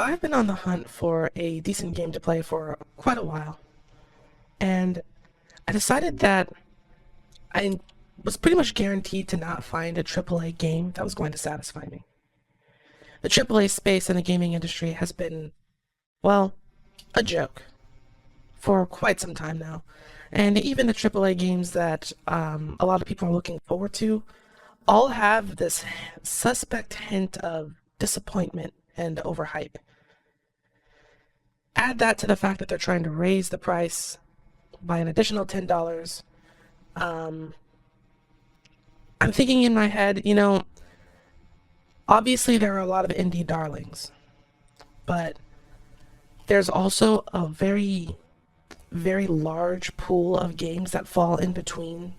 I've been on the hunt for a decent game to play for quite a while, and I decided that I was pretty much guaranteed to not find a AAA game that was going to satisfy me. The AAA space in the gaming industry has been, well, a joke for quite some time now. And even the AAA games that a lot of people are looking forward to all have this suspect hint of disappointment and overhype. Add that to the fact that they're trying to raise the price by an additional $10. Um, I'm thinking in my head, obviously there are a lot of indie darlings, but there's also a very, very large pool of games that fall in between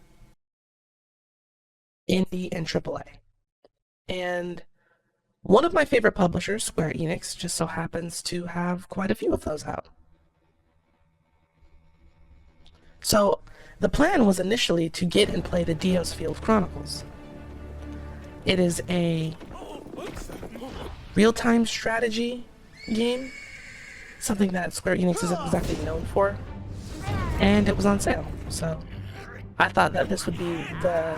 indie and AAA. And one of my favorite publishers, Square Enix, just so happens to have quite a few of those out. So the plan was initially to get and play the Dios Field Chronicles. It is a real-time strategy game, something that Square Enix isn't exactly known for, and it was on sale. So I thought that this would be the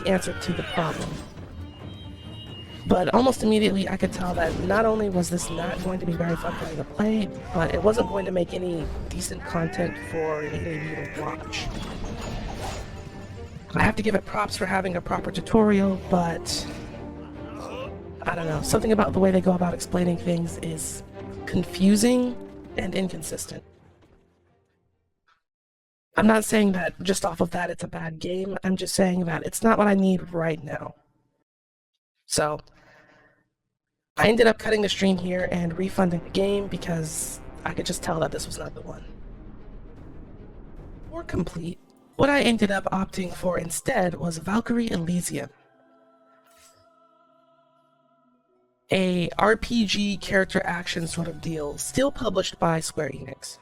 answer to the problem. But almost immediately I could tell that not only was this not going to be very fun for me to play, but it wasn't going to make any decent content for any of you to watch. I have to give it props for having a proper tutorial, but I don't know, something about the way they go about explaining things is confusing and inconsistent. I'm not saying that just off of that it's a bad game, I'm just saying that it's not what I need right now. So I ended up cutting the stream here and refunding the game because I could just tell that this was not the one. For complete, what I ended up opting for instead was Valkyrie Elysium, a RPG character action sort of deal, still published by Square Enix.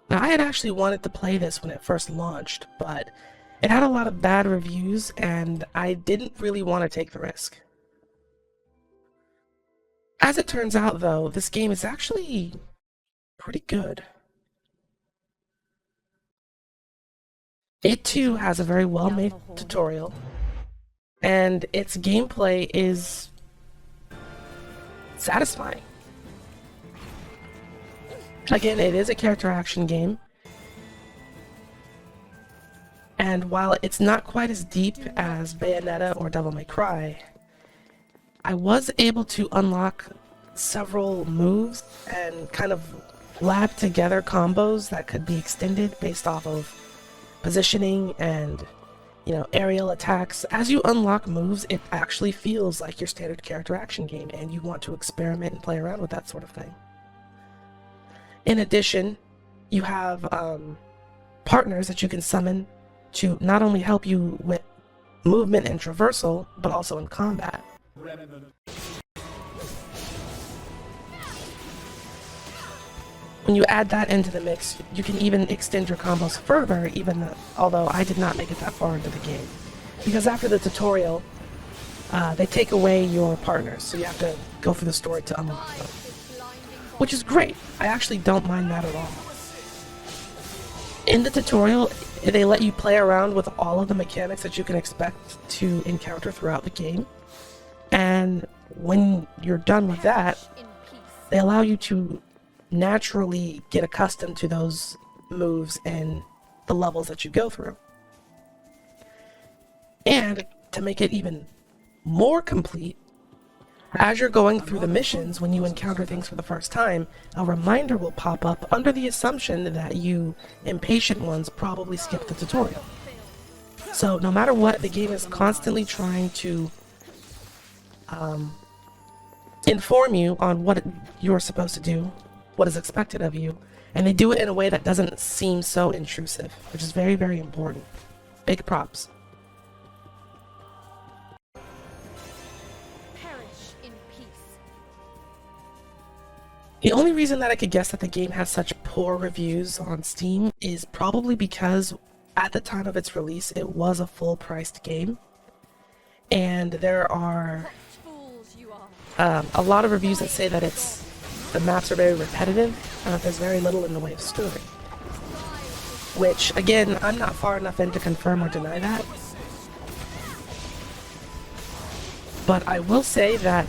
Now, I had actually wanted to play this when it first launched, but it had a lot of bad reviews and I didn't really want to take the risk. As it turns out, though, this game is actually pretty good. It too has a very well-made tutorial, and its gameplay is satisfying. Again, it is a character action game, and while it's not quite as deep as Bayonetta or Devil May Cry, I was able to unlock several moves and kind of lab together combos that could be extended based off of positioning and, aerial attacks. As you unlock moves, it actually feels like your standard character action game, and you want to experiment and play around with that sort of thing. In addition, you have partners that you can summon to not only help you with movement and traversal, but also in combat. When you add that into the mix, you can even extend your combos further, although I did not make it that far into the game. Because after the tutorial, they take away your partners, so you have to go through the story to unlock them. Which is great. I actually don't mind that at all. In the tutorial, they let you play around with all of the mechanics that you can expect to encounter throughout the game. And when you're done with that, they allow you to naturally get accustomed to those moves and the levels that you go through. And to make it even more complete, as you're going through the missions, when you encounter things for the first time, a reminder will pop up under the assumption that you impatient ones probably skipped the tutorial. So no matter what, the game is constantly trying to inform you on what you're supposed to do, what is expected of you, and they do it in a way that doesn't seem so intrusive, which is very, very important. Big props. The only reason that I could guess that the game has such poor reviews on Steam is probably because at the time of its release, it was a full-priced game. And there are a lot of reviews that say that the maps are very repetitive, there's very little in the way of story. Which, again, I'm not far enough in to confirm or deny that. But I will say that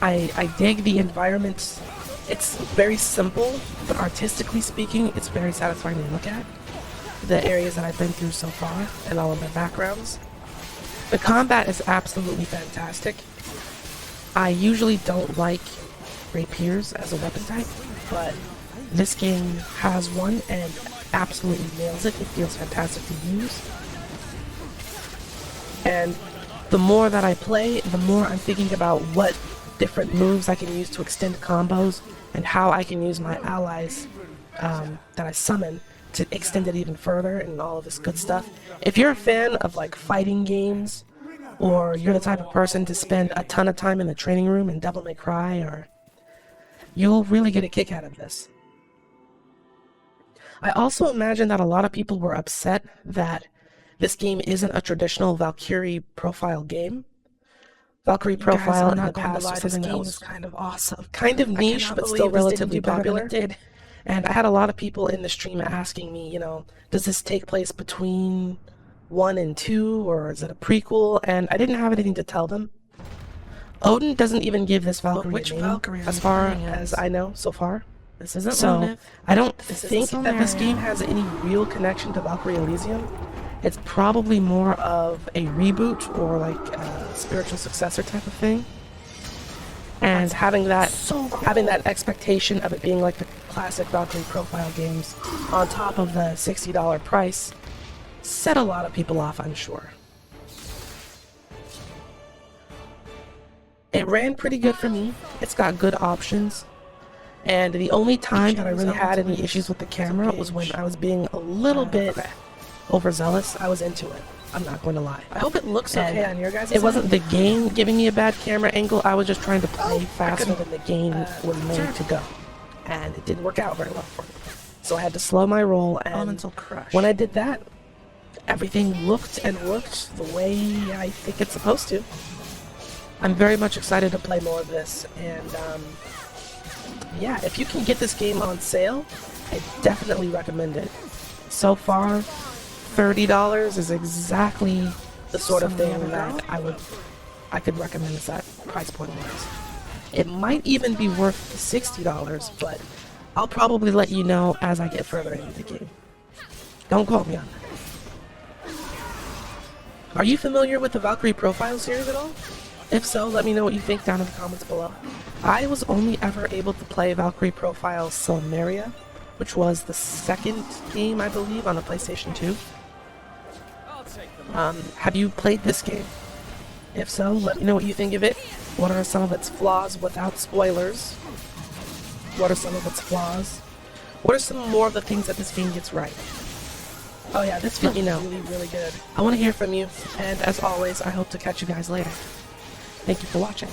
I dig the environment. It's very simple, but artistically speaking, it's very satisfying to look at. The areas that I've been through so far, and all of their backgrounds. The combat is absolutely fantastic. I usually don't like rapiers as a weapon type, but this game has one and absolutely nails it. It feels fantastic to use. And the more that I play, the more I'm thinking about what different moves I can use to extend combos and how I can use my allies that I summon to extend it even further and all of this good stuff. If you're a fan of like fighting games, or you're the type of person to spend a ton of time in the training room in Devil May Cry, or you'll really get a kick out of this. I also imagine that a lot of people were upset that this game isn't a traditional Valkyrie profile game. Valkyrie profile in the past was something that was kind of awesome, kind of niche, but still relatively popular. And I had a lot of people in the stream asking me, you know, does this take place between 1 and 2, or is it a prequel? And I didn't have anything to tell them. Odin doesn't even give this Valkyrie a name, as far as I know so far. This isn't so. I don't think that this game has any real connection to Valkyrie Elysium. It's probably more of a reboot or like a spiritual successor type of thing. And having that expectation of it being like the classic Valkyrie profile games on top of the $60 price set a lot of people off, I'm sure. It ran pretty good for me. It's got good options. And the only time that I really had any issues with the camera was when I was being a little bit overzealous. I was into it. I'm not going to lie. I hope it looks okay on your guys'. It wasn't the game giving me a bad camera angle. I was just trying to play faster than the game was made to go. And it didn't work out very well for me. So I had to slow my roll, and when I did that, everything looked and worked the way I think it's supposed to. I'm very much excited to play more of this, and yeah, if you can get this game on sale, I definitely recommend it. So far, $30 is exactly the sort of thing that I could recommend at that price point wise. It might even be worth the $60, but I'll probably let you know as I get further into the game. Don't quote me on that. Are you familiar with the Valkyrie Profile series at all? If so, let me know what you think down in the comments below. I was only ever able to play Valkyrie Profile Cimmeria, which was the second game, I believe, on the PlayStation 2. Have you played this game? If so, let me know what you think of it. What are some of its flaws without spoilers? What are some of its flaws? What are some more of the things that this game gets right? Oh yeah, this feels really good. I want to hear from you, and as always, I hope to catch you guys later. Thank you for watching.